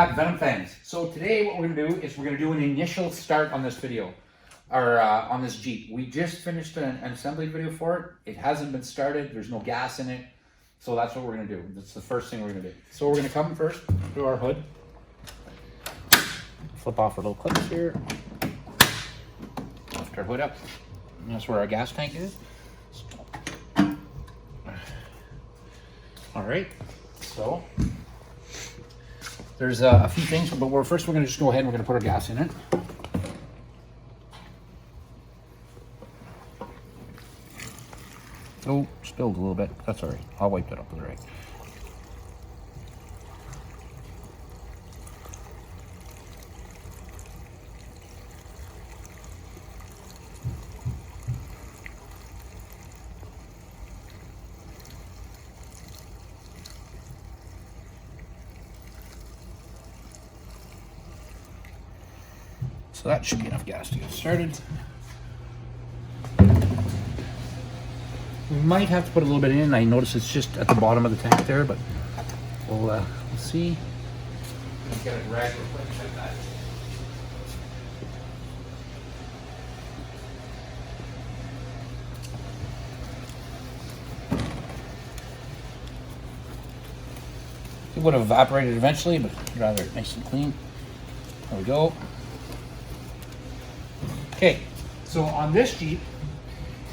back, Venom fans. So today what we're going to do is we're going to do an initial start on this video, or on this Jeep. We just finished an assembly video for it. It hasn't been started. There's no gas in it. So that's what we're going to do. That's the first thing we're going to do. So we're going to come first to our hood. Flip off our little clips here. Lift our hood up. And that's where our gas tank is. All right. So there's a few things, but first we're going to just go ahead and we're going to put our gas in it. Oh, spilled a little bit. That's all right. I'll wipe that up with the rag. So that should be enough gas to get started. We might have to put a little bit in. I notice it's just at the bottom of the tank there, but we'll see. Let's get it rag real quick like that. It would have evaporated eventually, but I'd rather it nice and clean. There we go. Okay, so on this Jeep,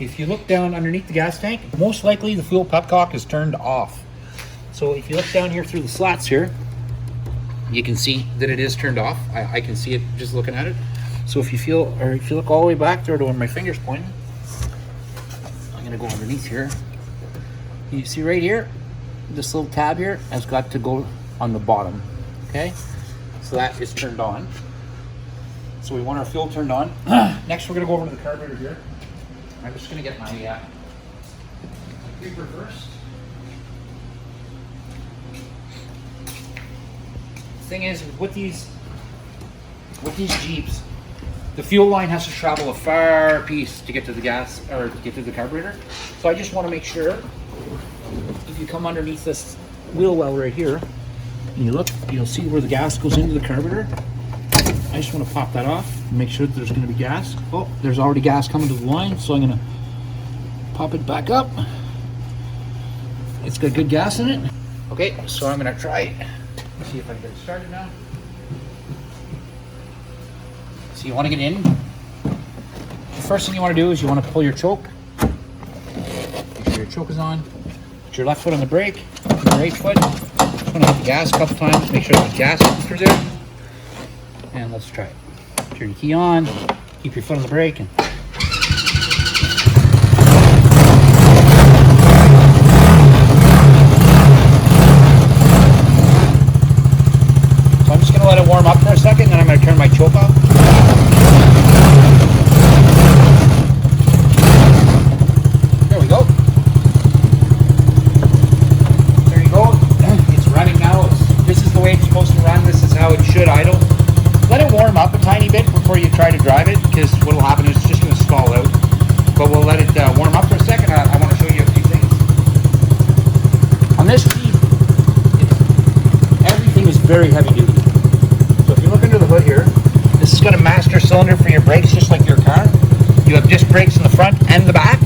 if you look down underneath the gas tank, most likely the fuel petcock is turned off. So if you look down here through the slats here, you can see that it is turned off. I can see it just looking at it. So if you look all the way back there to where my finger's pointing, I'm gonna go underneath here. You see right here, this little tab here has got to go on the bottom, okay? So that is turned on. So we want our fuel turned on. Next, we're gonna go over to the carburetor here. I'm just gonna get my creeper first. Thing is, with these Jeeps, the fuel line has to travel a far piece to get to the gas, or to get to the carburetor. So I just want to make sure, if you come underneath this wheel well right here, and you look, you'll see where the gas goes into the carburetor. I just want to pop that off and make sure that there's going to be gas. Oh, there's already gas coming to the line, so I'm going to pop it back up. It's got good gas in it. Okay, so I'm going to try it. Let's see if I can get it started now. So you want to get in. The first thing you want to do is you want to pull your choke. Make sure your choke is on. Put your left foot on the brake, your right foot. Just want to hit the gas a couple times, make sure the gas is through there. And let's try it. Turn your key on, keep your foot on the brake, and so I'm just going to let it warm up for a second, then I'm going to turn my choke off. There we go. There you go. It's running now. This is the way it's supposed to run. This is how it should idle. Let it warm up a tiny bit before you try to drive it, because what will happen is it's just going to stall out. But we'll let it warm up for a second. I want to show you a few things. On this Jeep, everything is very heavy duty. So if you look under the hood here, this has got a master cylinder for your brakes, just like your car. You have disc brakes in the front and the back.